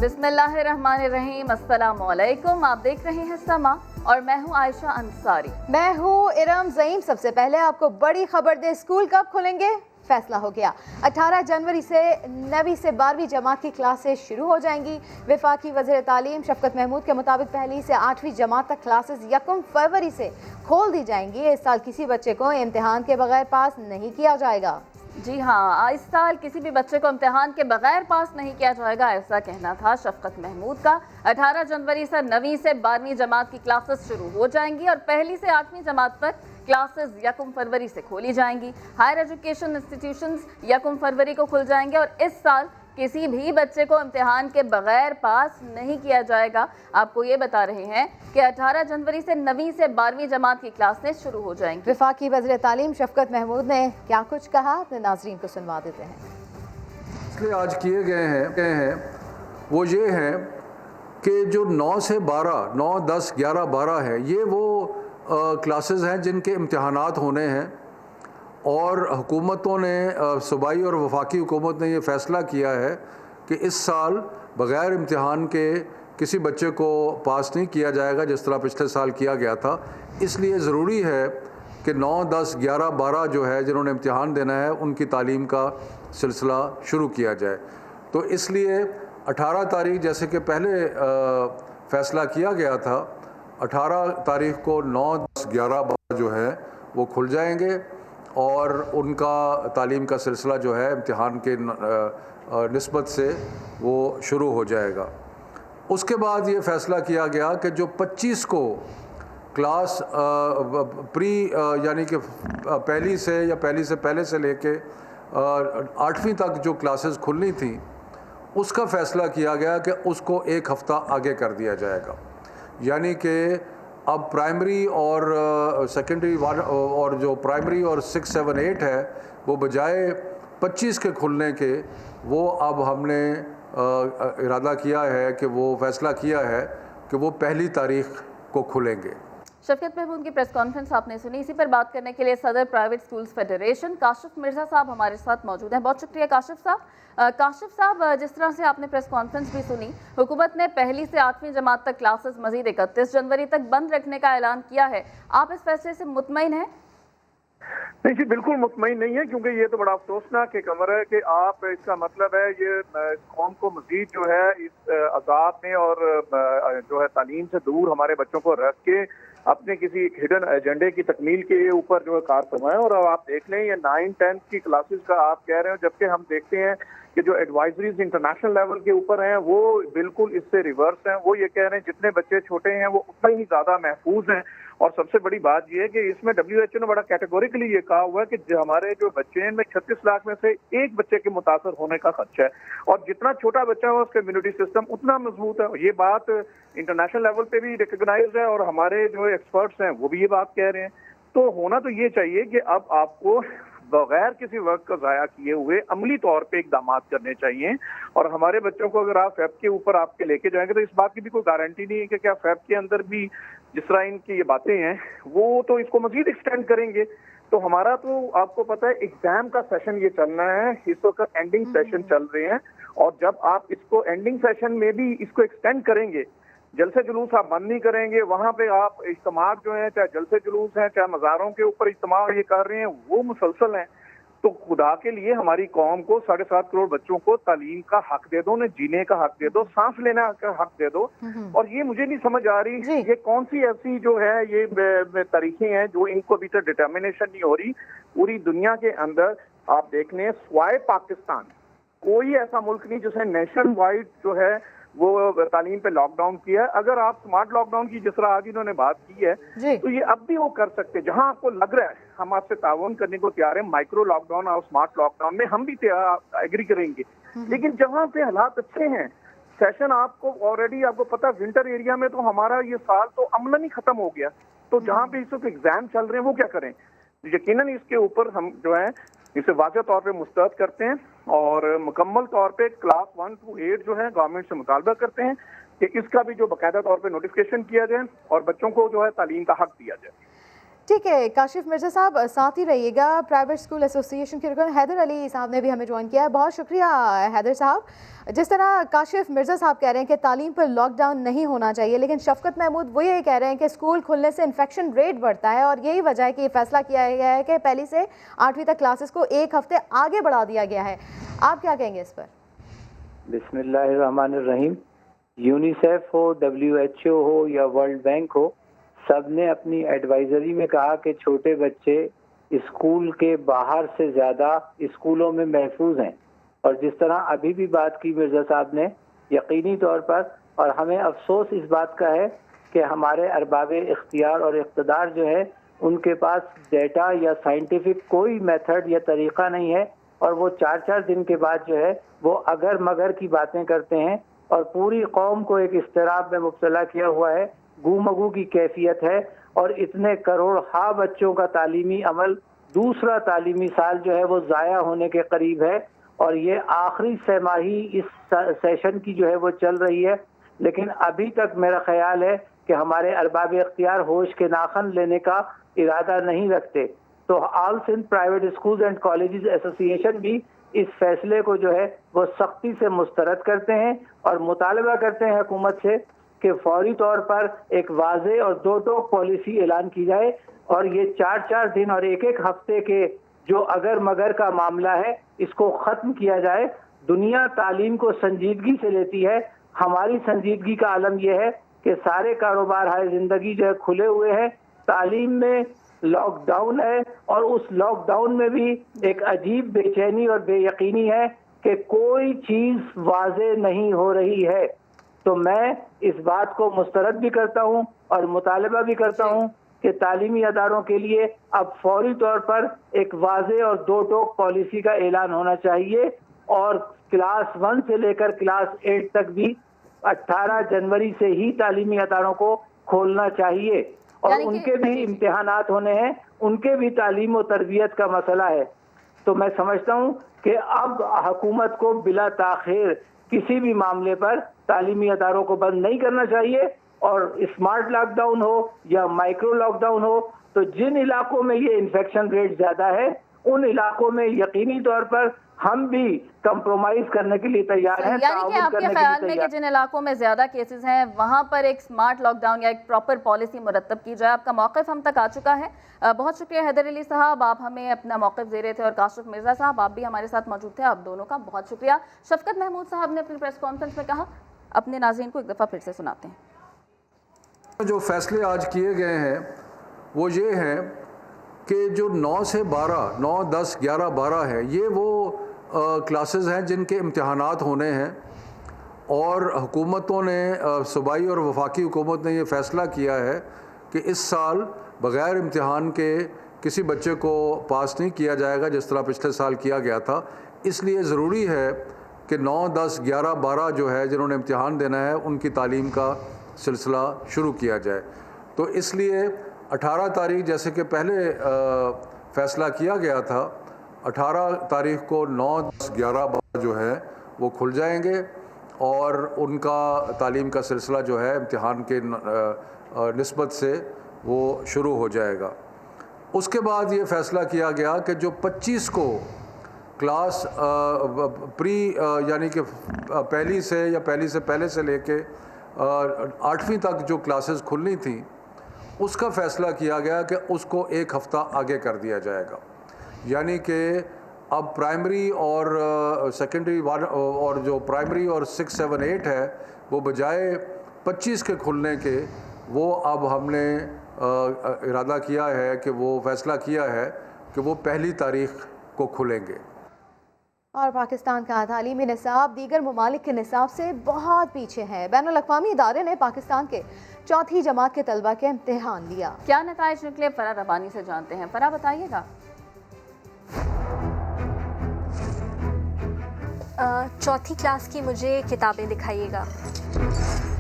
बिस्मिल्लाहिर्रहमानिर्रहीम, अस्सलाम वालेकुम। आप देख रहे हैं समा और मैं हूं आयशा अंसारी। मैं हूं इरम ज़ईम। सबसे पहले आपको बड़ी खबर दे, स्कूल कब खुलेंगे? फैसला हो गया। 18 जनवरी से 9वीं से 12वीं जमात की क्लासेस शुरू हो जाएंगी। वफाकी वज़ीर तालीम शफ़कत महमूद के मुताबिक पहली से 8वीं जमात तक क्लासेस 1 फरवरी से खोल दी जाएंगी। इस साल किसी बच्चे को इम्तिहान के बगैर पास नहीं किया जाएगा। जी हाँ, इस साल किसी भी बच्चे को इम्तिहान के बगैर पास नहीं किया जाएगा, ऐसा कहना था शफ़कत महमूद का। 18 जनवरी से 9वीं से 12वीं जमात की क्लासेस शुरू हो जाएंगी और पहली से 8वीं जमात तक क्लासेस 1 फरवरी से खोली जाएंगी। हायर एजुकेशन इंस्टीट्यूशंस 1 फरवरी को खुल जाएंगे और इस साल किसी भी बच्चे को इम्तिहान के बगैर पास नहीं किया जाएगा। आपको ये बता रहे हैं कि 18 जनवरी से 9वीं से 12वीं जमात की क्लासें शुरू हो जाएंगी। वफाकी वज़ीर तालीम शफ़कत महमूद ने क्या कुछ कहा, अपने नाज़रीन को सुनवा देते हैं। इसलिए आज किए गए हैं वो ये हैं कि जो 9 से 12, 9, 10, 11, 12 है, ये वो क्लासेस हैं जिनके इम्तिहानात होने हैं और हुकूमतों ने, सूबाई और वफाकी हुकूमत ने ये फ़ैसला किया है कि इस साल बग़ैर इम्तिहान के किसी बच्चे को पास नहीं किया जाएगा जिस तरह पिछले साल किया गया था। इसलिए ज़रूरी है कि 9, 10, 11, 12 जो है जिन्होंने इम्तिहान देना है उनकी तालीम का सिलसिला शुरू किया जाए। तो इसलिए 18 तारीख जैसे कि पहले फ़ैसला किया गया था, 18 तारीख को 9, 10, 11, 12 जो है वो खुल जाएंगे और उनका तालीम का सिलसिला जो है इम्तिहान के निस्बत से वो शुरू हो जाएगा। उसके बाद ये फ़ैसला किया गया कि जो 25 को क्लास प्री यानी कि पहली से या पहली से पहले से लेके 8वीं तक जो क्लासेस खुलनी थी उसका फ़ैसला किया गया कि उसको 1 हफ़्ता आगे कर दिया जाएगा। यानी कि अब प्राइमरी और सेकेंडरी और जो प्राइमरी और 6, 7, 8 है वो बजाय 25 के खुलने के वो अब हमने इरादा किया है कि वो फ़ैसला किया है कि वो 1 तारीख को खुलेंगे। शफ़कत महमूद की प्रेस कॉन्फ्रेंस आपने सुनी। इसी पर बात करने के लिए सदर private schools federation Kashif Mirza साहब हमारे साथ मौजूद हैं। बहुत शुक्रिया काशिफ साहब। काशिफ साहब, जिस तरह से आपने प्रेस कॉन्फ्रेंस भी सुनी, हुकूमत ने पहली से 8वीं जमात तक क्लासेस मज़ीद 31 जनवरी तक बंद रखने का ऐलान किया है। आप इस फैसले से मुतमईन हैं? नहीं जी, बिल्कुल मुतमईन नहीं है, क्योंकि ये तो बड़ा अफसोसनाक खबर है कि आप, इसका मतलब है ये कौम को मजीद जो है इस अजाब में और जो है तालीम से दूर हमारे बच्चों को रख के अपने किसी हिडन एजेंडे की तकमील के ऊपर जो है कार फरमाएं। और अब आप देख लें ये 9, 10 की क्लासेस का आप कह रहे हो, जबकि हम देखते हैं कि जो एडवाइजरीज इंटरनेशनल लेवल के ऊपर हैं वो बिल्कुल इससे रिवर्स हैं। वो ये कह रहे हैं जितने बच्चे छोटे हैं वो उतना ही ज़्यादा महफूज हैं। और सबसे बड़ी बात यह है कि इसमें WHO ने बड़ा कैटेगोरिकली ये कहा हुआ है कि हमारे जो बच्चे हैं इनमें 36 लाख में से 1 बच्चे के मुतासर होने का खदशा है और जितना छोटा बच्चा हो उसका इम्यूनिटी सिस्टम उतना मजबूत है। ये बात इंटरनेशनल लेवल पे भी रिकग्नाइज है और हमारे जो एक्सपर्ट्स हैं वो भी ये बात कह रहे हैं। तो होना तो ये चाहिए कि अब आपको बगैर किसी वक्त का ज़ाया किए हुए अमली तौर पे इकदाम करने चाहिए। और हमारे बच्चों को अगर आप फेब के ऊपर आपके लेके जाएंगे तो इस बात की भी कोई गारंटी नहीं है कि क्या फेब के अंदर भी जिस तरह इनकी ये बातें हैं वो तो इसको मजीद एक्सटेंड करेंगे। तो हमारा तो आपको पता है एग्जाम का सेशन ये चलना है, इस वक्त एंडिंग सेशन चल रहे हैं और जब आप इसको एंडिंग सेशन में भी इसको एक्सटेंड करेंगे, जलसे जुलूस आप बंद नहीं करेंगे, वहाँ पे आप इज्तिमा जो है, चाहे जलसे जुलूस हैं चाहे मज़ारों के ऊपर इज्तिमा ये कर रहे हैं वो मुसलसल हैं। तो खुदा के लिए हमारी कौम को 7.5 करोड़ बच्चों को तालीम का हक दे दो, उन्हें जीने का हक दे दो, सांस लेने का हक दे दो। और ये मुझे नहीं समझ आ रही ये कौन सी ऐसी जो है ये तरीके हैं जो इनको अभी तक डिटर्मिनेशन नहीं हो रही। पूरी दुनिया के अंदर आप देख लें, स्वाय पाकिस्तान कोई ऐसा मुल्क नहीं जिसने नेशन वाइड जो है वो तालीम पे लॉकडाउन किया है। अगर आप स्मार्ट लॉकडाउन की जिस तरह आज इन्होंने बात की है तो ये अब भी वो कर सकते हैं। जहां आपको लग रहा है हम आपसे ताउन करने को तैयार हैं, माइक्रो लॉकडाउन और स्मार्ट लॉकडाउन में हम भी एग्री करेंगे, लेकिन जहां पे हालात अच्छे हैं, सेशन आपको ऑलरेडी आपको पता विंटर एरिया में तो हमारा ये साल तो अमलन ही खत्म हो गया। तो जहां पे इस वक्त एग्जाम चल रहे हैं वो क्या करें? यकीनन इसके ऊपर हम जो है इसे वाज़ेह तौर पे मुस्तरद करते हैं और मुकम्मल तौर पे क्लास 1 to 8 जो है गवर्नमेंट से मुतालबा करते हैं कि इसका भी जो बाकायदा तौर पे नोटिफिकेशन किया जाए और बच्चों को जो है तालीम का हक दिया जाए। ٹھیک ہے کاشف مرزا صاحب ساتھ ہی رہیے گا. پرائیویٹ اسکول ایسوسی ایشن کے رکن حیدر علی صاحب نے بھی ہمیں جوائن کیا ہے. بہت شکریہ حیدر صاحب. جس طرح کاشف مرزا صاحب کہہ رہے ہیں کہ تعلیم پر لاک ڈاؤن نہیں ہونا چاہیے، لیکن شفقت محمود وہ یہ کہہ رہے ہیں کہ اسکول کھلنے سے انفیکشن ریٹ بڑھتا ہے اور یہی وجہ ہے کہ یہ فیصلہ کیا گیا ہے کہ پہلی سے 8ویں تک کلاسز کو ایک ہفتے آگے بڑھا دیا گیا ہے. آپ کیا کہیں گے اس پر؟ بسم اللہ الرحمن الرحیم. یونیسیف ہو، WHO ہو یا ورلڈ بینک ہو، سب نے اپنی ایڈوائزری میں کہا کہ چھوٹے بچے اسکول کے باہر سے زیادہ اسکولوں میں محفوظ ہیں. اور جس طرح ابھی بھی بات کی مرزا صاحب نے، یقینی طور پر، اور ہمیں افسوس اس بات کا ہے کہ ہمارے ارباب اختیار اور اقتدار جو ہے ان کے پاس ڈیٹا یا سائنٹیفک کوئی میتھڈ یا طریقہ نہیں ہے، اور وہ 4 دن کے بعد جو ہے وہ اگر مگر کی باتیں کرتے ہیں اور پوری قوم کو ایک اضطراب میں مبتلا کیا ہوا ہے. گو مگو کی کیفیت ہے، اور اتنے کروڑ بچوں کا تعلیمی عمل دوسرا تعلیمی سال جو ہے وہ ضائع ہونے کے قریب ہے. اور یہ آخری سہ ماہی اس سیشن کی جو ہے وہ چل رہی ہے، لیکن ابھی تک میرا خیال ہے کہ ہمارے ارباب اختیار ہوش کے ناخن لینے کا ارادہ نہیں رکھتے. تو all Sindh private schools and colleges association بھی اس فیصلے کو جو ہے وہ سختی سے مسترد کرتے ہیں اور مطالبہ کرتے ہیں حکومت سے کہ فوری طور پر ایک واضح اور 2 ٹوک پالیسی اعلان کی جائے، اور یہ 4 دن اور ایک ہفتے کے جو اگر مگر کا معاملہ ہے اس کو ختم کیا جائے. دنیا تعلیم کو سنجیدگی سے لیتی ہے، ہماری سنجیدگی کا عالم یہ ہے کہ سارے کاروبار ہائے زندگی جو ہے کھلے ہوئے ہیں، تعلیم میں لاک ڈاؤن ہے، اور اس لاک ڈاؤن میں بھی ایک عجیب بے چینی اور بے یقینی ہے کہ کوئی چیز واضح نہیں ہو رہی ہے. تو میں اس بات کو مسترد بھی کرتا ہوں اور مطالبہ بھی کرتا ہوں کہ تعلیمی اداروں کے لیے اب فوری طور پر ایک واضح اور 2 ٹوک پالیسی کا اعلان ہونا چاہیے، اور کلاس 1 سے لے کر کلاس 8 تک بھی 18 جنوری سے ہی تعلیمی اداروں کو کھولنا چاہیے. اور ان کے بھی امتحانات ہونے ہیں، ان کے بھی تعلیم و تربیت کا مسئلہ ہے. تو میں سمجھتا ہوں کہ اب حکومت کو بلا تاخیر کسی بھی معاملے پر تعلیمی اداروں کو بند نہیں کرنا چاہیے، اور اسمارٹ لاک ڈاؤن ہو یا مائکرو لاک ڈاؤن ہو، تو جن علاقوں میں یہ انفیکشن ریٹ زیادہ ہے ان علاقوں میں یقینی طور پر ہم بھی کمپرومائز کرنے کے لیے تیار ہیں. یعنی کہ آپ کے خیال میں کہ جن علاقوں میں زیادہ کیسز ہیں وہاں پر ایک سمارٹ لاک ڈاؤن یا ایک پراپر پالیسی مرتب کی جائے. آپ کا موقف ہم تک آ چکا ہے. بہت شکریہ حیدر علی صاحب، آپ ہمیں اپنا موقف دے رہے تھے، اور کاشف مرزا صاحب آپ بھی ہمارے ساتھ موجود تھے. آپ دونوں کا بہت شکریہ. شفقت محمود صاحب نے اپنی پریس کانفرنس میں کہا، اپنے ناظرین کو ایک دفعہ پھر سے سناتے ہیں. جو فیصلے آج کیے گئے ہیں وہ یہ ہیں کہ جو 9 سے 12 9 10 11 12 ہے، یہ وہ کلاسز ہیں جن کے امتحانات ہونے ہیں، اور حکومتوں نے صوبائی اور وفاقی حکومت نے یہ فیصلہ کیا ہے کہ اس سال بغیر امتحان کے کسی بچے کو پاس نہیں کیا جائے گا جس طرح پچھلے سال کیا گیا تھا. اس لیے ضروری ہے کہ 9 10 11 12 جو ہے جنہوں نے امتحان دینا ہے ان کی تعلیم کا سلسلہ شروع کیا جائے. تو اس لیے 18 تاریخ جیسے کہ پہلے فیصلہ کیا گیا تھا، 18 تاریخ کو 9 10 11 12 جو ہے وہ کھل جائیں گے، اور ان کا تعلیم کا سلسلہ جو ہے امتحان کے نسبت سے وہ شروع ہو جائے گا. اس کے بعد یہ فیصلہ کیا گیا کہ جو 25 کو کلاس پری یعنی کہ پہلی سے یا پہلی سے پہلے سے لے کے 8ویں تک جو کلاسز کھلنی تھیں، اس کا فیصلہ کیا گیا کہ اس کو ایک ہفتہ آگے کر دیا جائے گا. یعنی کہ اب پرائمری اور سیکنڈری اور جو پرائمری اور 6 7 8 ہے وہ بجائے 25 کے کھلنے کے، وہ اب ہم نے ارادہ کیا ہے کہ وہ فیصلہ کیا ہے کہ وہ 1 تاریخ کو کھلیں گے. اور پاکستان کا تعلیمی نصاب دیگر ممالک کے نصاب سے بہت پیچھے ہے. بین الاقوامی ادارے نے پاکستان کے 4تھی جماعت کے طلبہ کے امتحان لیا. کیا نتائج نکلے فرح ربانی سے جانتے ہیں. فرح بتائیے گا. 4تھی کلاس کی مجھے کتابیں دکھائیے گا.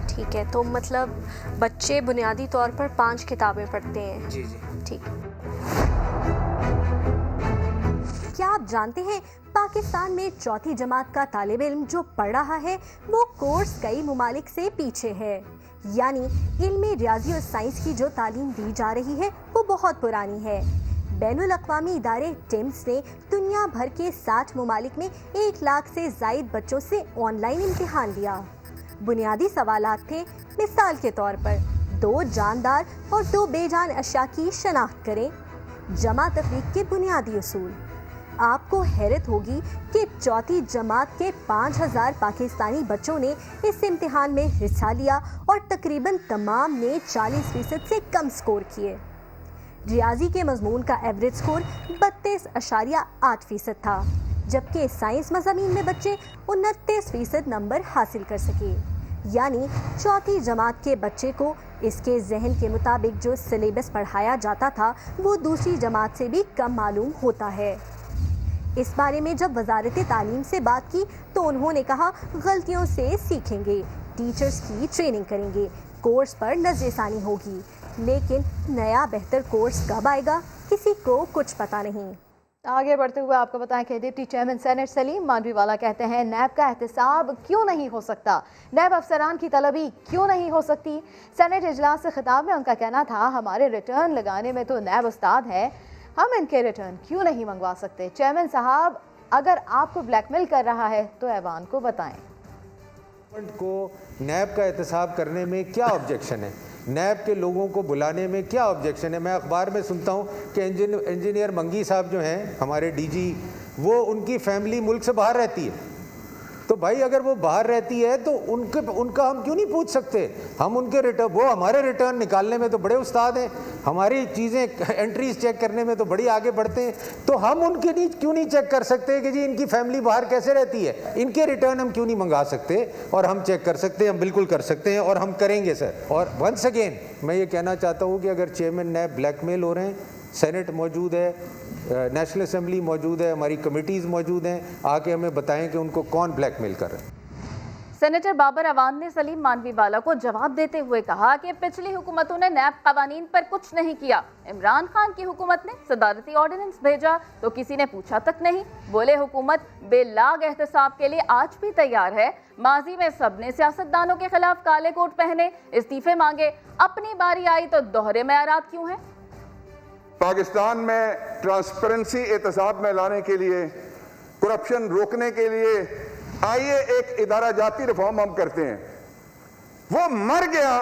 ٹھیک ہے، تو مطلب بچے بنیادی طور پر 5 کتابیں پڑھتے ہیں. جی ٹھیک. کیا آپ جانتے ہیں پاکستان میں 4تھی جماعت کا طالب علم جو پڑھ رہا ہے وہ کورس کئی ممالک سے پیچھے ہے. یعنی علم ریاضی اور سائنس کی جو تعلیم دی جا رہی ہے وہ بہت پرانی ہے۔ بین الاقوامی ادارے ٹیمز نے دنیا بھر کے 60 ممالک میں 1 لاکھ سے زائد بچوں سے آن لائن امتحان لیا۔ بنیادی سوالات تھے، مثال کے طور پر 2 جاندار اور 2 بے جان اشیاء کی شناخت کریں، جمع تفریق کے بنیادی اصول۔ آپ کو حیرت ہوگی کہ 4th جماعت کے 5000 پاکستانی بچوں نے اس امتحان میں حصہ لیا اور تقریباً تمام نے 40% سے کم سکور کیے۔ ریاضی کے مضمون کا ایوریج سکور 32.8% تھا، جبکہ سائنس مضامین میں بچے 29% نمبر حاصل کر سکے۔ یعنی 4تھی جماعت کے بچے کو اس کے ذہن کے مطابق جو سلیبس پڑھایا جاتا تھا وہ دوسری جماعت سے بھی کم معلوم ہوتا ہے۔ اس بارے میں جب وزارت تعلیم سے بات کی تو انہوں نے کہا غلطیوں سے سیکھیں گے، ٹیچرز کی ٹریننگ کریں گے، کورس پر نظر ثانی ہوگی، لیکن نیا بہتر کورس کب آئے گا کسی کو کچھ پتہ نہیں۔ آگے بڑھتے ہوئے آپ کو بتائیں کہ ڈپٹی چیئرمین سینٹ سلیم مانوی والا کہتے ہیں نیب کا احتساب کیوں نہیں ہو سکتا، نیب افسران کی طلبی کیوں نہیں ہو سکتی۔ سینٹ اجلاس سے خطاب میں ان کا کہنا تھا ہمارے ریٹرن لگانے میں تو نیب استاد ہے، ہم ان کے ریٹرن کیوں نہیں منگوا سکتے۔ چیئرمین صاحب اگر آپ کو بلیک میل کر رہا ہے تو ایوان کو بتائیں۔ کو نیب کا احتساب کرنے میں کیا آبجیکشن ہے، نیب کے لوگوں کو بلانے میں کیا آبجیکشن ہے؟ میں اخبار میں سنتا ہوں کہ انجینئر منگی صاحب جو ہیں ہمارے ڈی جی، وہ ان کی فیملی ملک سے باہر رہتی ہے، تو بھائی اگر وہ باہر رہتی ہے تو ان کا ہم کیوں نہیں پوچھ سکتے؟ ہم ان کے ریٹرن، وہ ہمارے ریٹرن نکالنے میں تو بڑے استاد ہیں، ہماری چیزیں انٹریز چیک کرنے میں تو بڑی آگے بڑھتے ہیں، تو ہم ان کے کیوں نہیں چیک کر سکتے کہ جی ان کی فیملی باہر کیسے رہتی ہے؟ ان کے ریٹرن ہم کیوں نہیں منگا سکتے اور ہم چیک کر سکتے ہیں؟ ہم بالکل کر سکتے ہیں اور ہم کریں گے سر۔ اور ونس اگین میں یہ کہنا چاہتا ہوں کہ اگر چیئرمین نیب بلیک میل ہو رہے ہیں، سینٹ موجود ہے، نیشنل اسمبلی موجود ہے، ہماری کمیٹیز موجود ہیں، آ کے ہمیں بتائیں کہ ان کو کون بلیک میل کر رہے ہیں۔ سینیٹر بابر اعوان نے سلیم مانوی والا کو جواب دیتے ہوئے کہا کہ پچھلی حکومتوں نے نیب قوانین پر کچھ نہیں کیا، عمران خان کی حکومت نے صدارتی آرڈیننس بھیجا تو کسی نے پوچھا تک نہیں۔ بولے حکومت بے لاگ احتساب کے لیے آج بھی تیار ہے، ماضی میں سب نے سیاستدانوں کے خلاف کالے کوٹ پہنے، استعفے مانگے، اپنی باری آئی تو دوہرے معیارات کیوں ہیں؟ پاکستان میں ٹرانسپیرنسی احتساب میں لانے کے لیے، کرپشن روکنے کے لیے آئیے ایک ادارہ جاتی ریفارم ہم کرتے ہیں۔ وہ مر گیا،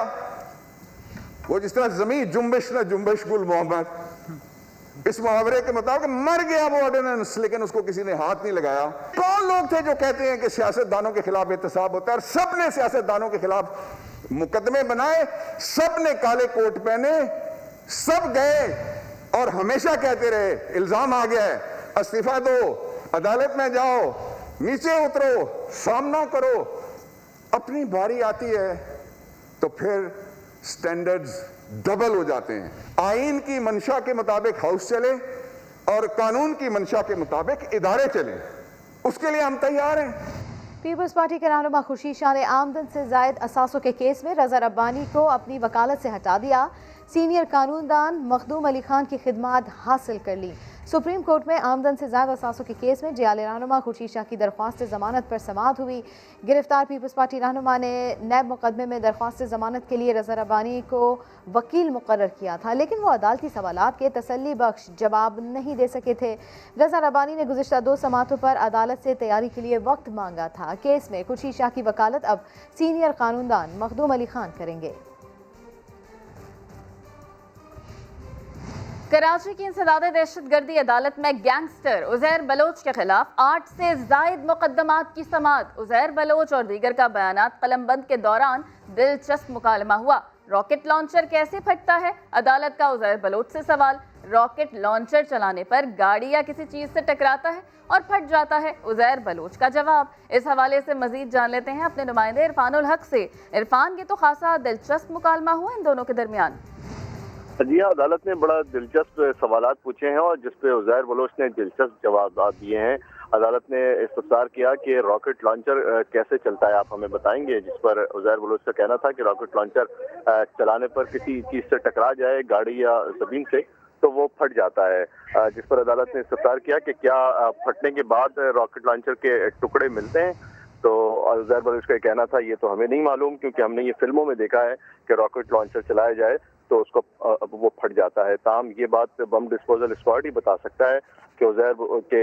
وہ جس طرح زمین جنبش نہ جنبش گل محمد، اس محاورے کے مطابق مر گیا وہ آرڈیننس، لیکن اس کو کسی نے ہاتھ نہیں لگایا۔ کون لوگ تھے جو کہتے ہیں کہ سیاستدانوں کے خلاف احتساب ہوتا ہے؟ اور سب نے سیاستدانوں کے خلاف مقدمے بنائے، سب نے کالے کوٹ پہنے، سب گئے اور ہمیشہ کہتے رہے الزام آ گیا ہے، استعفیٰ دو، عدالت میں جاؤ، نیچے اترو، سامنا کرو۔ اپنی باری آتی ہے تو پھر سٹینڈرڈز ڈبل ہو جاتے ہیں۔ آئین کی منشا کے مطابق ہاؤس چلے اور قانون کی منشا کے مطابق ادارے چلیں، اس کے لیے ہم تیار ہیں۔ پیپلز پارٹی کے رہنما خورشید شاہ نے آمدن سے زائد اثاثوں کے کیس میں رضا ربانی کو اپنی وکالت سے ہٹا دیا، سینئر قانون دان مخدوم علی خان کی خدمات حاصل کر لی۔ سپریم کورٹ میں آمدن سے زائد اثاثوں کے کیس میں جعلی رہنما خورشید شاہ کی درخواست ضمانت پر سماعت ہوئی۔ گرفتار پیپلز پارٹی رہنما نے نیب مقدمے میں درخواست ضمانت کے لیے رضا ربانی کو وکیل مقرر کیا تھا، لیکن وہ عدالتی سوالات کے تسلی بخش جواب نہیں دے سکے تھے۔ رضا ربانی نے گزشتہ 2 سماعتوں پر عدالت سے تیاری کے لیے وقت مانگا تھا۔ کیس میں خورشید شاہ کی وکالت اب سینئر قانون دان مخدوم علی خان کریں گے۔ کراچی کی انسداد دہشت گردی عدالت میں گینگسٹر عزیر بلوچ کے خلاف 8 سے زائد مقدمات کی سماعت۔ عزیر بلوچ اور دیگر کا بیانات قلم بند کے دوران دلچسپ مکالمہ ہوا۔ راکٹ لانچر کیسے پھٹتا ہے؟ عدالت کا عزیر بلوچ سے سوال۔ راکٹ لانچر چلانے پر گاڑی یا کسی چیز سے ٹکراتا ہے اور پھٹ جاتا ہے، عزیر بلوچ کا جواب۔ اس حوالے سے مزید جان لیتے ہیں اپنے نمائندے عرفان الحق سے۔ عرفان، یہ تو خاصا دلچسپ مکالمہ ہوا ان دونوں کے درمیان۔ جی ہاں، عدالت نے بڑا دلچسپ سوالات پوچھے ہیں اور جس پہ عزیر بلوچ نے دلچسپ جوابات دیے ہیں۔ عدالت نے استفسار کیا کہ راکٹ لانچر کیسے چلتا ہے، آپ ہمیں بتائیں گے؟ جس پر عزیر بلوچ کا کہنا تھا کہ راکٹ لانچر چلانے پر کسی چیز سے ٹکرا جائے، گاڑی یا زمین سے، تو وہ پھٹ جاتا ہے۔ جس پر عدالت نے استفسار کیا کہ کیا پھٹنے کے بعد راکٹ لانچر کے ٹکڑے ملتے ہیں، تو عزیر بلوچ کا کہنا تھا یہ تو ہمیں نہیں معلوم، کیونکہ ہم نے یہ فلموں میں دیکھا ہے کہ راکٹ لانچر چلایا جائے تو اس کو وہ پھٹ جاتا ہے. تاہم یہ بات بم ڈسپوزل اسکواڈ ہی بتا سکتا ہے کہ عزیر کے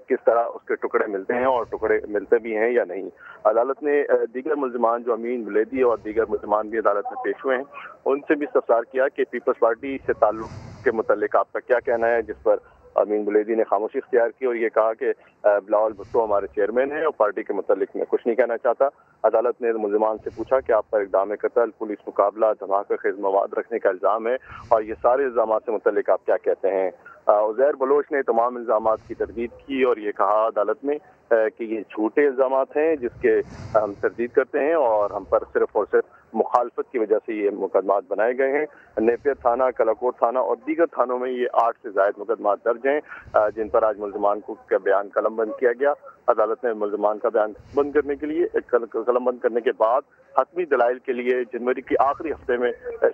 کس طرح اس کے ٹکڑے ملتے ہیں اور ٹکڑے ملتے بھی ہیں یا نہیں. عدالت نے دیگر ملزمان جو امین بلیدی اور دیگر ملزمان بھی عدالت میں پیش ہوئے ہیں ان سے بھی استفسار کیا کہ پیپلز پارٹی سے تعلق کے متعلق آپ کا کیا کہنا ہے، جس پر امین بلیدی نے خاموشی اختیار کی اور یہ کہا کہ بلاول بھٹو ہمارے چیئرمین ہیں اور پارٹی کے متعلق میں کچھ نہیں کہنا چاہتا. عدالت نے ملزمان سے پوچھا کہ آپ پر اقدام قتل، پولیس مقابلہ، دھماکہ خیز مواد رکھنے کا الزام ہے اور یہ سارے الزامات سے متعلق آپ کیا کہتے ہیں. عزیر بلوچ نے تمام الزامات کی تردید کی اور یہ کہا عدالت میں کہ یہ جھوٹے الزامات ہیں جس کے ہم تردید کرتے ہیں اور ہم پر صرف اور صرف مخالفت کی وجہ سے یہ مقدمات بنائے گئے ہیں. نیپیر تھانہ، کلاکوٹ تھانہ اور دیگر تھانوں میں یہ 8 سے زائد مقدمات درج ہیں جن پر آج ملزمان کا بیان قلم بند کیا گیا. عدالت نے ملزمان کا بیان بند کرنے کے لیے قلم بند کرنے کے بعد حتمی دلائل کے لیے جنوری کے آخری ہفتے میں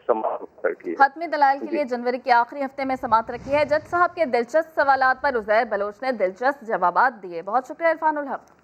سماعت رکھی ہے. حتمی دلائل کے لیے جنوری کے آخری ہفتے میں سماعت رکھی ہے. جج صاحب کے دلچسپ سوالات پر عزیر بلوچ نے دلچسپ جوابات دیے. بہت شکریہ عرفان الحق.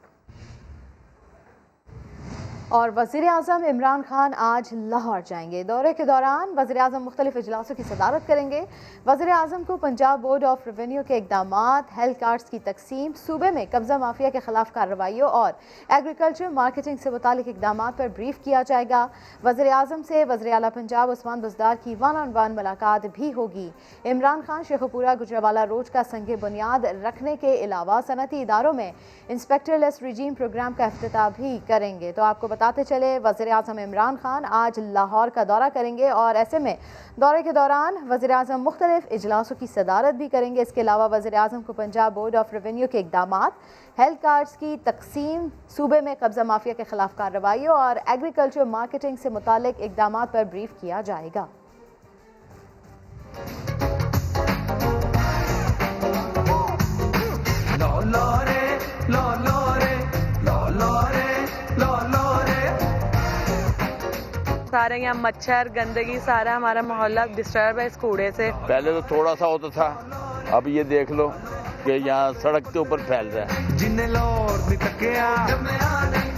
اور وزیراعظم عمران خان آج لاہور جائیں گے. دورے کے دوران وزیراعظم مختلف اجلاسوں کی صدارت کریں گے. وزیراعظم کو پنجاب بورڈ آف ریونیو کے اقدامات، ہیلتھ کارڈز کی تقسیم، صوبے میں قبضہ مافیا کے خلاف کارروائیوں اور ایگریکلچر مارکیٹنگ سے متعلق اقدامات پر بریف کیا جائے گا. وزیراعظم سے وزیر اعلیٰ پنجاب عثمان بزدار کی 1-on-1 ملاقات بھی ہوگی. عمران خان شیخوپورہ گجرانوالہ روڈ کا سنگ بنیاد رکھنے کے علاوہ صنعتی اداروں میں انسپیکٹر لیس رجیم پروگرام کا افتتاح بھی کریں گے. تو آپ کو بتاتے چلے وزیر اعظم عمران خان آج لاہور کا دورہ کریں گے اور ایسے میں دورے کے دوران وزیر اعظم مختلف اجلاسوں کی صدارت بھی کریں گے. اس کے علاوہ وزیر اعظم کو پنجاب بورڈ آف ریونیو کے اقدامات، ہیلتھ کارڈز کی تقسیم، صوبے میں قبضہ مافیا کے خلاف کارروائیوں اور ایگریکلچر مارکیٹنگ سے متعلق اقدامات پر بریف کیا جائے گا. سارے یہاں مچھر، گندگی، سارا ہمارا محلہ ڈسٹرب ہے اس کوڑے سے. پہلے تو تھوڑا سا ہوتا تھا، اب یہ دیکھ لو کہ یہاں سڑک کے اوپر پھیل رہا ہے.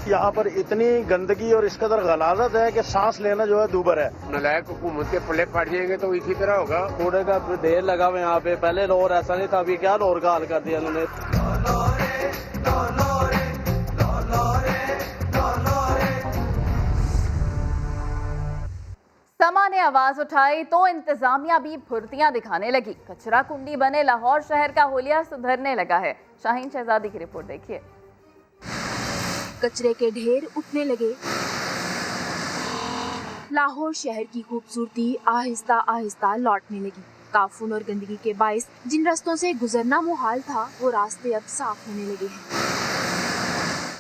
یہاں پر اتنی گندگی اور اس قدر غلاظت ہے کہ سانس لینا جو ہے دوبر ہے. نالائق حکومت کے پلے پڑ جائیں گے تو اسی طرح ہوگا. کوڑے کا ڈھیر لگا ہوا یہاں پہ، پہلے لاہور ایسا نہیں تھا، ابھی کیا لاہور کا حال کر دیا انہوں نے. سما نے آواز اٹھائی تو انتظامیہ بھی پھرتیاں دکھانے لگی. کچرا کنڈی بنے لاہور شہر کا حلیہ سدھرنے لگا ہے. شاہین شہزادی کی رپورٹ دیکھیے. کچرے کے ڈھیر اٹھنے لگے. لاہور شہر کی خوبصورتی آہستہ آہستہ لوٹنے لگی. تعفن اور گندگی کے باعث جن راستوں سے گزرنا محال تھا وہ راستے اب صاف ہونے لگے ہیں.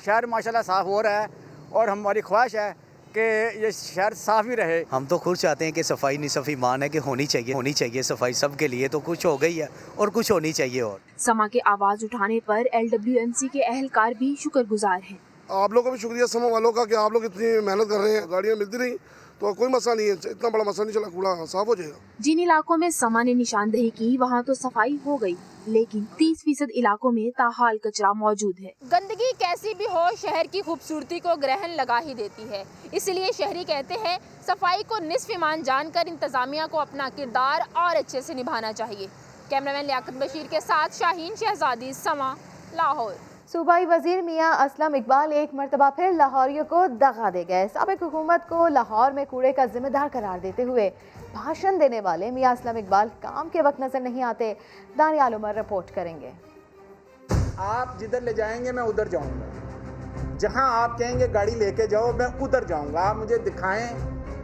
شہر ماشاءاللہ صاف ہو رہا ہے اور ہماری خواہش ہے کہ یہ شہر صاف ہی رہے. ہم تو خود چاہتے ہیں کہ صفائی نصف ایمان ہے کہ ہونی چاہیے صفائی سب کے لیے. تو کچھ ہو گئی ہے اور کچھ ہونی چاہیے. اور سما کے آواز اٹھانے پر LWMC کے اہلکار بھی شکر گزار ہیں. آپ لوگوں کو بھی شکریہ سما والوں کا کہ آپ لوگ اتنی محنت کر رہے ہیں. گاڑیاں ملتی نہیں تو کوئی مسئلہ نہیں ہے، اتنا بڑا مسئلہ نہیں چلا، کوڑا صاف ہو جائے گا. جن علاقوں میں سما نے نشاندہی کی وہاں تو صفائی ہو گئی، لیکن 30% علاقوں میں تاحال کچرا موجود ہے. گندگی کیسی بھی ہو شہر کی خوبصورتی کو گرہن لگا ہی دیتی ہے. اس لیے شہری کہتے ہیں صفائی کو نصف ایمان جان کر انتظامیہ کو اپنا کردار اور اچھے سے نبھانا چاہیے. کیمرامین لیاقت بشیر کے ساتھ شاہین شہزادی، سما، لاہور. صوبائی وزیر میاں اسلم اقبال ایک مرتبہ پھر لاہوریوں کو دغا دے گئے. سابق حکومت کو لاہور میں کوڑے کا ذمہ دار قرار دیتے ہوئے بھاشن دینے والے میاں اسلم اقبال کام کے وقت نظر نہیں آتے. دانیال عمر رپورٹ کریں گے. آپ جدھر لے جائیں گے میں ادھر جاؤں گا، جہاں آپ کہیں گے گاڑی لے کے جاؤ میں ادھر جاؤں گا. آپ مجھے دکھائیں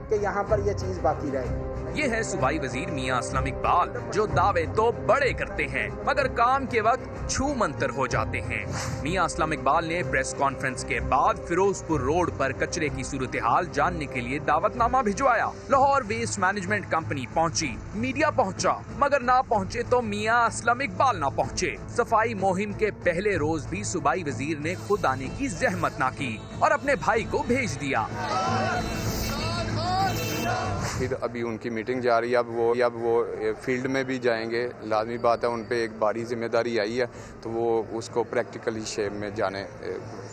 کہ یہاں پر یہ چیز باقی رہے گی. یہ ہے صوبائی وزیر میاں اسلم اقبال جو دعوے تو بڑے کرتے ہیں مگر کام کے وقت چھو منتر ہو جاتے ہیں. میاں اسلم اقبال نے پریس کانفرنس کے بعد فیروز پور روڈ پر کچرے کی صورتحال جاننے کے لیے دعوت نامہ بھجوایا. لاہور ویسٹ مینجمنٹ کمپنی پہنچی، میڈیا پہنچا، مگر نہ پہنچے تو میاں اسلم اقبال نہ پہنچے. صفائی مہم کے پہلے روز بھی صوبائی وزیر نے خود آنے کی زحمت نہ کی اور اپنے بھائی کو بھیج دیا. پھر ابھی ان کی میٹنگ جا رہی ہے، اب وہ فیلڈ میں بھی جائیں گے. لازمی بات ہے، ان پہ ایک بڑی ذمہ داری آئی ہے تو وہ اس کو پریکٹیکلی شیپ میں جانے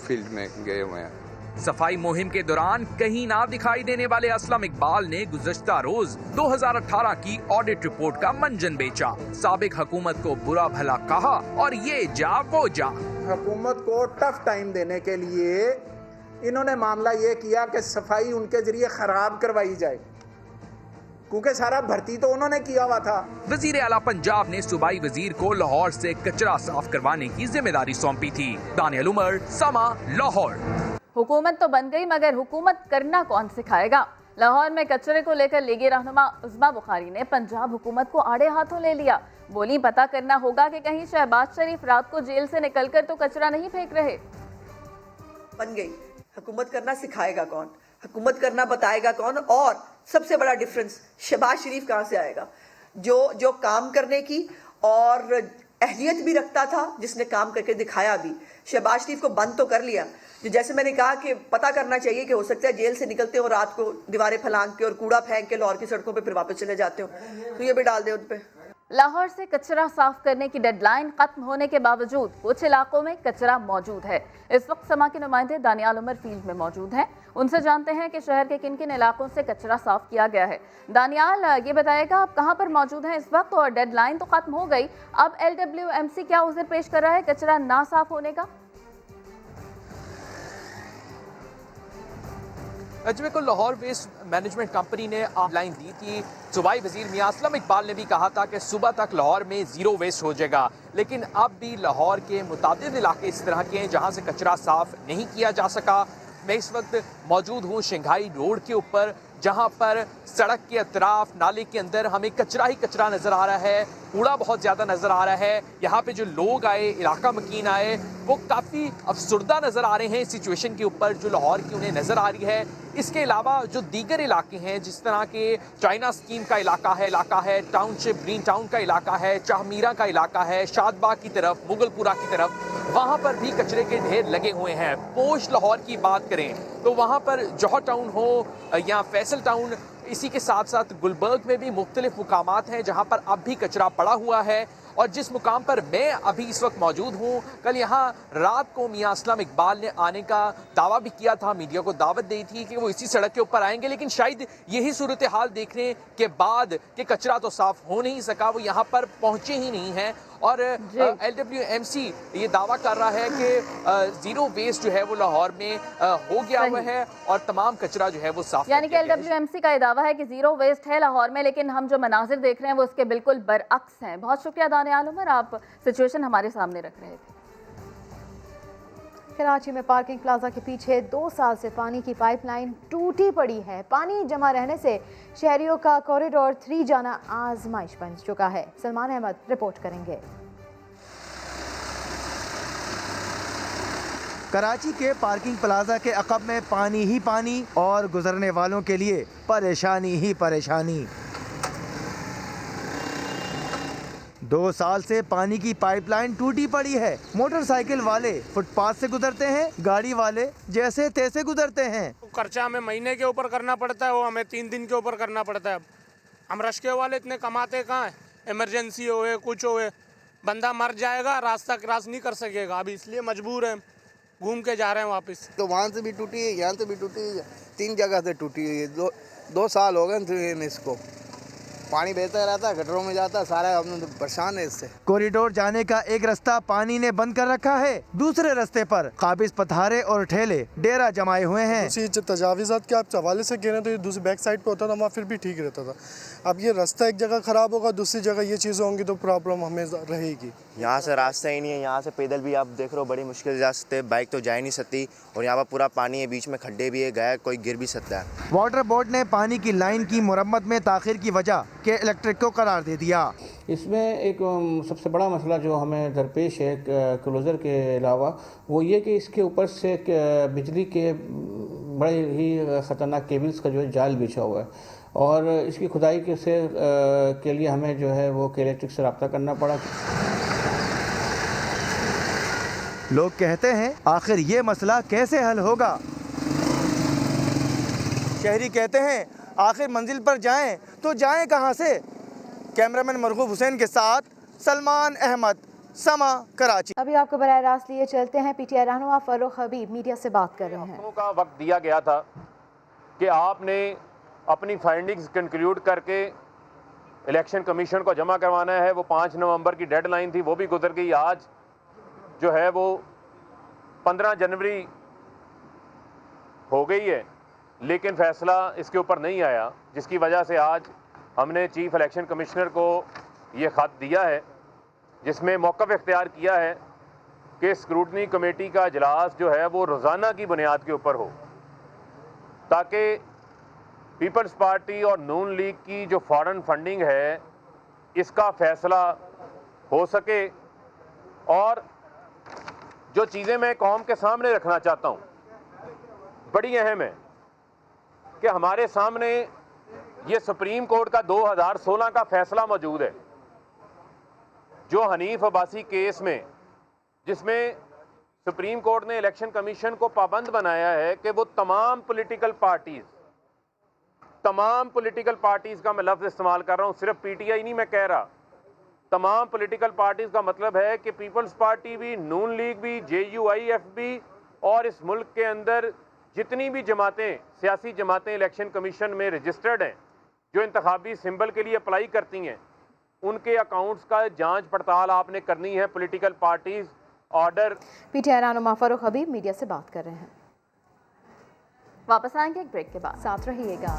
فیلڈ میں گئے ہوئے ہیں. सफाई मुहिम के दौरान कहीं ना दिखाई देने वाले असलम इकबाल ने गुज़श्ता रोज 2018 की ऑडिट रिपोर्ट का मंजन बेचा, साबिक हुकूमत को बुरा भला कहा और ये जा वो जा। हुकूमत को टफ टाइम देने के लिए इन्होंने मामला ये किया कि सफाई उनके जरिए खराब करवाई जाए, क्योंकि सारा भर्ती तो उन्होंने किया हुआ था। वजीर आला पंजाब ने सूबाई वजीर को लाहौर से कचरा साफ करवाने की जिम्मेदारी सौंपी थी। दानियल उमर, समा, लाहौर। हुकूमत तो बन गई मगर हुकूमत करना कौन सिखाएगा? लाहौर में कचरे को लेकर लीगी रहनुमा उज़मा बुखारी ने पंजाब हुकूमत को आड़े हाथों ले लिया। बोली पता करना होगा कि कहीं शहबाज शरीफ रात को जेल से निकलकर तो कचरा नहीं फेंक रहे। बन गई, हुकूमत करना सिखाएगा कौन, हुकूमत करना बताएगा कौन? और सबसे बड़ा डिफरेंस, शहबाज शरीफ कहाँ से आएगा जो काम करने की और अहलियत भी रखता था, जिसने काम करके दिखाया भी। शहबाज शरीफ को बंद तो कर लिया, जो जैसे मैंने कहा कि पता करना चाहिए कि हो सकता है जेल से निकलते हो रात को दीवारें फलांग के और कूड़ा फेंक के लाहौर की सड़कों पे फिर वापस चले जाते हो, तो ये भी डाल दे उन पे। लाहौर से कचरा साफ करने की डेडलाइन खत्म होने के बावजूद कुछ इलाकों में कचरा मौजूद है। इस वक्त समा के नुमाइंदे दानियाल उमर फील्ड में मौजूद हैं, उनसे जानते हैं कि शहर के किन किन इलाकों से कचरा साफ किया गया है। दानियाल, ये बताएगा आप कहां पर मौजूद हैं इस वक्त, और डेडलाइन तो खत्म हो गई, अब LWMC क्या उसे पेश कर रहा है कचरा ना साफ होने का? को लाहौर वेस्ट मैनेजमेंट कंपनी ने ऑनलाइन दी थी। सूबाई वजीर मियां असलम इकबाल ने भी कहा था कि सुबह तक लाहौर में ज़ीरो वेस्ट हो जाएगा, लेकिन अब भी लाहौर के मुताबिक इलाके इस तरह के हैं जहां से कचरा साफ नहीं किया जा सका। मैं इस वक्त मौजूद हूं शंघाई रोड के ऊपर, जहां पर सड़क के अतराफ नाले के अंदर हमें कचरा ही कचरा नज़र आ रहा है, कूड़ा बहुत ज़्यादा नज़र आ रहा है। यहाँ पे जो लोग आए, इलाका मकीन आए, वो काफ़ी अफसुर्दा नज़र आ रहे हैं इस सिचुएशन के ऊपर जो लाहौर की उन्हें नज़र आ रही है। इसके अलावा जो दीगर इलाके हैं, जिस तरह के चाइना स्कीम का इलाका है, टाउनशिप ग्रीन टाउन का इलाका है, चाहमीरा का इलाका है, शादबाग की तरफ, मुगलपुरा की तरफ, वहाँ पर भी कचरे के ढेर लगे हुए हैं। पोश लाहौर की बात करें तो वहाँ पर जौहर टाउन हो या फैसल टाउन, इसी के साथ साथ गुलबर्ग में भी मुख्तलिफ मुकामात हैं जहाँ पर अब भी कचरा पड़ा हुआ है। और जिस मुकाम पर मैं अभी इस वक्त मौजूद हूँ, कल यहाँ रात को मियां असलम इकबाल ने आने का दावा भी किया था, मीडिया को दावत दी थी कि वो इसी सड़क के ऊपर आएंगे, लेकिन शायद यही सूरत हाल देखने के बाद कि कचरा तो साफ हो नहीं सका, वो यहाँ पर पहुँचे ही नहीं हैं। और LWMC ये दावा कर रहा है कि ज़ीरो वेस्ट जो है वो लाहौर में हो गया हुआ है और तमाम कचरा जो है वो साफ, यानी कि LWMC का ये दावा है कि ज़ीरो वेस्ट है लाहौर में, लेकिन हम जो मनाजिर देख रहे हैं वो उसके बिल्कुल बरअक्स हैं। बहुत शुक्रिया दानियाल उमर, आप सिचुएशन हमारे सामने रख रहे थे। कराची में पार्किंग प्लाजा के पीछे 2 साल से पानी की पाइपलाइन टूटी पड़ी है। पानी जमा रहने से शहरियों का कॉरिडोर 3 जाना आजमाइश बन चुका है। सलमान अहमद रिपोर्ट करेंगे। कराची के पार्किंग प्लाजा के अक़ब में पानी ही पानी और गुजरने वालों के लिए परेशानी ही परेशानी। 2 साल से पानी की पाइपलाइन टूटी पड़ी है। मोटरसाइकिल वाले फुटपाथ से गुजरते हैं, गाड़ी वाले जैसे तैसे गुजरते हैं। खर्चा हमें महीने के ऊपर करना पड़ता है, वो हमें 3 दिन के ऊपर करना पड़ता है। हम रश्के वाले इतने कमाते कहाँ हैं? इमरजेंसी होए कुछ होए, बंदा मर जाएगा, रास्ता क्रॉस नहीं कर सकेगा, अभी इसलिए मजबूर है, घूम के जा रहे हैं वापस। तो वहाँ से भी टूटी है, यहाँ से भी टूटी है, 3 जगह से टूटी हुई है। 2 साल हो गए इसको, पानी बहता रहता है, गटरों में जाता है, सारा हम तो परेशान है इससे। कॉरिडोर जाने का एक रास्ता पानी ने बंद कर रखा है, दूसरे रास्ते पर काबिज पथारे और ठेले डेरा जमाए हुए हैं। तजावीज़ात के आप हवाले से कह रहे हैं तो ये दूसरी बैक साइड पे होता था, वहाँ फिर भी ठीक रहता था। अब ये रास्ता एक जगह ख़राब होगा, दूसरी जगह ये चीज़ें होंगी तो प्रॉब्लम हमें रहेगी। यहाँ से रास्ता ही नहीं है, यहाँ से पैदल भी आप देख रहे हो बड़ी मुश्किल जा सकते, बाइक तो जा ही नहीं सकती, और यहाँ पर पूरा पानी है, बीच में खड्डे भी है, गया कोई गिर भी सकता है। वाटर बोर्ड ने पानी की लाइन की मुरम्मत में ताखिर की वजह के इलेक्ट्रिक को करार दे दिया। इसमें एक सबसे बड़ा मसला जो हमें दरपेश है क्लोज़र के अलावा, वो ये कि इसके ऊपर से बिजली के बड़े ही ख़तरनाक केबल्स का जो है जाल बिछा हुआ है, और इसकी खुदाई के लिए हमें जो है वो इलेक्ट्रिक से रब्ता करना पड़ा। लोग कहते हैं आखिर ये मसला कैसे हल होगा। शहरी कहते हैं आखिर मंजिल पर जाएं तो जाएं कहां से। कैमरामैन मरगूब हुसैन के साथ सलमान अहमद, समा कराची। अभी आपको बराह रास्त लिए चलते हैं। पीटीआई रहनुमा फारूक हबीब मीडिया से बात कर रहे हैं। का वक्त दिया गया था कि आपने अपनी फाइंडिंग्स कंक्लूड करके इलेक्शन कमीशन को जमा करवाना है। वो 5 नवंबर की डेडलाइन थी, वो भी गुजर गई। आज जो है वो 15 जनवरी हो गई है, लेकिन फैसला इसके ऊपर नहीं आया, जिसकी वजह से आज हमने चीफ इलेक्शन कमिश्नर को ये ख़त दिया है, जिसमें मौक़िफ़ इख्तियार किया है कि स्क्रूटनी कमेटी का इजलास जो है वो रोज़ाना की बुनियाद के ऊपर हो, ताकि पीपल्स पार्टी और नून लीग की जो फॉरेन फंडिंग है इसका फ़ैसला हो सके। और जो चीज़ें मैं कौम के सामने रखना चाहता हूँ, बड़ी अहम है कि हमारे सामने ये सुप्रीम कोर्ट का 2016 का फ़ैसला मौजूद है, जो हनीफ अब्बासी केस में, जिसमें सुप्रीम कोर्ट ने इलेक्शन कमीशन को पाबंद बनाया है कि वो तमाम पॉलिटिकल पार्टीज़ का मैं लफ्ज़ इस्तेमाल कर रहा हूँ, सिर्फ पीटीआई नहीं मैं कह रहा, तमाम पॉलिटिकल पार्टीज़ का मतलब है कि पीपल्स पार्टी भी, नून लीग भी, JUIF भी, और इस मुल्क के अंदर जितनी भी जमातें, सियासी जमातें इलेक्शन कमीशन में रजिस्टर्ड हैं, जो इंतखाबी सिंबल के लिए अप्लाई करती हैं, उनके अकाउंट्स का जांच पड़ताल आपने करनी है। Political parties order. पीटीआई रहनुमा फारूक हबीब मीडिया से बात कर रहे हैं। वापस आएंगे एक ब्रेक के बाद, साथ रहिएगा।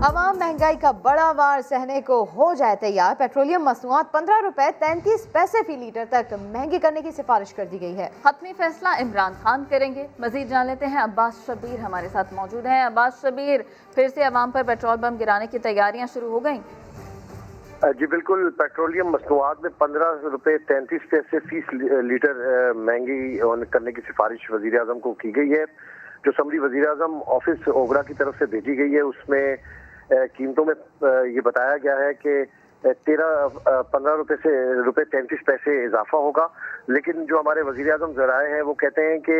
अवाम महंगाई का बड़ा वार सहने को हो जाए तैयार। पेट्रोलियम मसनूआत 15 रुपए 33 पैसे फी लीटर तक महंगी करने की सिफारिश कर दी गई है। हतमी फैसला इमरान खान करेंगे। मजीद जान लेते हैं, अब्बास शबीर हमारे साथ मौजूद हैं। अब्बास शबीर, फिर से अवाम पर पेट्रोल बम गिराने की तैयारियां शुरू हो गई? जी बिल्कुल, पेट्रोलियम मसनूआत में 15 रुपए 33 पैसे फीस लीटर महंगी करने की सिफारिश वजीर आजम को की गई है, जो समरी वजीर आजम ऑफिस ओगरा की तरफ से भेजी गई है। उसमें कीमतों में ये बताया गया है कि 15 रुपए 33 पैसे इजाफा होगा। लेकिन जो हमारे वजीर आजम जराए हैं वो कहते हैं कि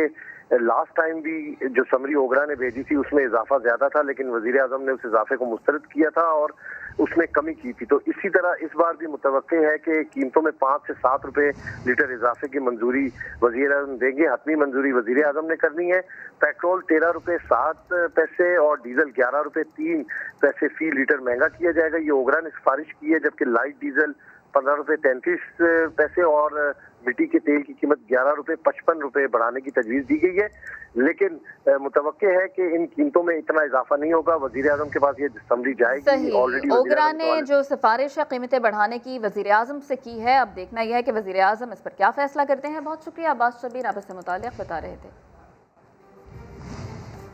लास्ट टाइम भी जो समरी ओगरा ने भेजी थी उसमें इजाफा ज्यादा था, लेकिन वजीर आजम ने उस इजाफे को मुस्तरद किया था और उसमें कमी की थी। तो इसी तरह इस बार भी मुतवक्के है कि कीमतों में 5 से 7 रुपए लीटर इजाफे की मंजूरी वजीर आजम देंगे। हतमी मंजूरी वजीर आजम ने करनी है। पेट्रोल 13 रुपए 7 पैसे और डीजल 11 रुपए 3 पैसे फी लीटर महंगा किया जाएगा। ये ओगरा ने सिफारिश की है, जबकि लाइट डीजल 15 रुपए 33 पैसे और मिट्टी के तेल की कीमत 11 रुपए 55 रुपए बढ़ाने की तजवीज़ दी गई है। लेकिन मुतवक्के है कि इन कीमतों में इतना इजाफा नहीं होगा। वजीर आजम के पास ये समझी जाएगी। ऑलरेडी ओगरा ने जो सिफारिश है कीमतें बढ़ाने की वजीर आजम से की है, अब देखना यह है कि वजीर आजम इस पर क्या फैसला करते हैं। बहुत शुक्रिया अब्बास शबीर, आप इससे मुताल्लिक़ बता रहे थे।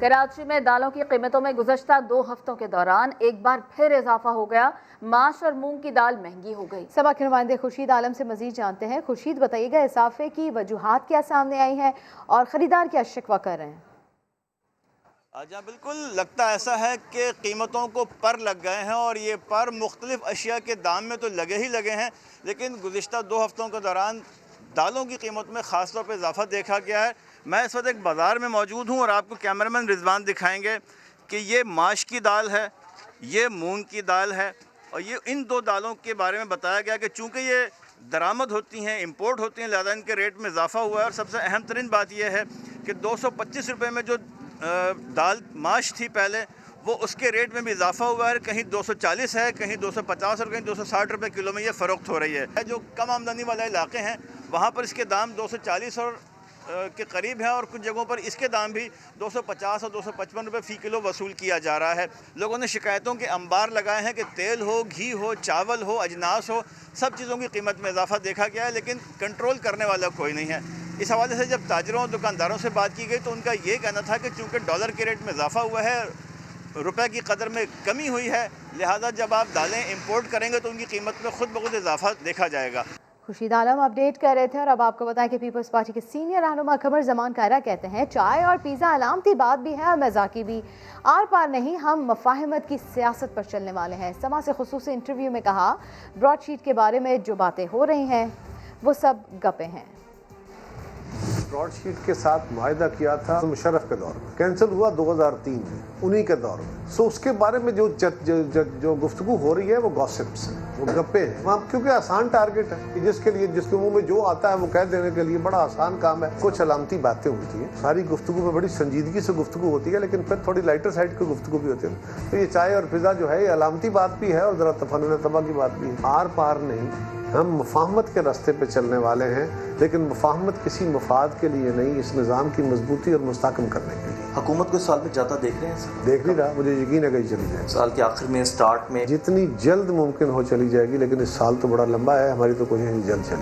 कराची में दालों की कीमतों में गुज़श्ता 2 हफ्तों के दौरान एक बार फिर इजाफा हो गया। माश और मूंग की दाल महंगी हो गई। सभा के नुमाइंदे खुर्शीद आलम से मजीद जानते हैं। खुर्शीद, बताइएगा इजाफे की वजूहात क्या सामने आई हैं और ख़रीदार क्या शिकवा कर रहे हैं? जी बिल्कुल, लगता ऐसा है कि कीमतों को पर लग गए हैं और ये पर मुख्तलिफ अशिया के दाम में तो लगे ही लगे हैं, लेकिन गुज़िश्ता 2 हफ्तों के दौरान दालों की कीमत में ख़ास तौर पर इजाफा देखा गया है। मैं इस वक्त एक बाज़ार में मौजूद हूँ और आपको कैमरामैन रिजवान दिखाएंगे कि ये माश की दाल है, ये मूंग की दाल है, और ये इन 2 दालों के बारे में बताया गया कि चूँकि ये दरामद होती हैं, इंपोर्ट होती हैं, लिहाजा इनके रेट में इजाफा हुआ है। और सबसे अहम तरीन बात यह है कि 225 रुपये में जो दाल माश थी पहले, वो उसके रेट में भी इजाफा हुआ है। कहीं 240 है, कहीं 250 और कहीं 260 रुपये किलो में ये फ़रोख्त हो रही है। जो कम आमदनी वाले इलाके हैं वहाँ पर इसके दाम 240 और के करीब है, और कुछ जगहों पर इसके दाम भी 250 और 255 रुपये फ़ी किलो वसूल किया जा रहा है। लोगों ने शिकायतों के अंबार लगाए हैं कि तेल हो, घी हो, चावल हो, अजनास हो, सब चीज़ों की कीमत में इजाफा देखा गया है, लेकिन कंट्रोल करने वाला कोई नहीं है। इस हवाले से जब ताजरों और दुकानदारों से बात की गई तो उनका ये कहना था कि चूँकि डॉलर के रेट में इजाफा हुआ है, रुपए की कदर में कमी हुई है, लिहाजा जब आप दालें इंपोर्ट करेंगे तो उनकी कीमत में खुद ब खुद इजाफा देखा जाएगा। खुर्शीद आलम अपडेट कर रहे थे। और अब आपको बताएं कि पीपल्स पार्टी के सीनियर रहनुमा कमर जमान कायरा कहते हैं चाय और पिज़्ज़ा अलामती बात भी है और मजाकी भी, आर पार नहीं, हम मफाहिमत की सियासत पर चलने वाले हैं। समा से खुसूसी इंटरव्यू में कहा ब्रॉडशीट के बारे में जो बातें हो रही हैं वो सब गप्पे हैं। ब्रॉड शीट के साथ मुआहदा किया था मुशर्रफ के दौर में, कैंसिल हुआ 2003 में, उन्हीं के दौर में। सो उसके बारे में जो गुफ्तगू हो रही है वो गॉसिप्स है, वो गप्पे हैं वहाँ, क्योंकि आसान टारगेट है कि जिसके मुंह में जो आता है वो कह देने के लिए बड़ा आसान काम है। कुछ अलामती बातें होती हैं, सारी गुफ्तगू में बड़ी संजीदगी से गुफ्तगू होती है, लेकिन फिर थोड़ी लाइटर साइड की गुफ्तगू भी होती है। तो ये चाय और फिजा जो है ये अलामती बात भी है और ज़रा तफन्नुन तबा की बात भी है। आर पार नहीं, हम मुफाहमत के रास्ते पे चलने वाले हैं, लेकिन मुफाहमत किसी मफाद के लिए नहीं, इस निज़ाम की मजबूती और मुस्तहकम करने के लिए। हुकूमत को साल में जाता देख रहे हैं सर? देख नहीं रहा, मुझे यकीन है कि चली जाए साल के आखिर में, स्टार्ट में, जितनी जल्द मुमकिन हो चली जाएगी, लेकिन इस साल तो बड़ा लंबा है, हमारी तो कोशिश जल्द चली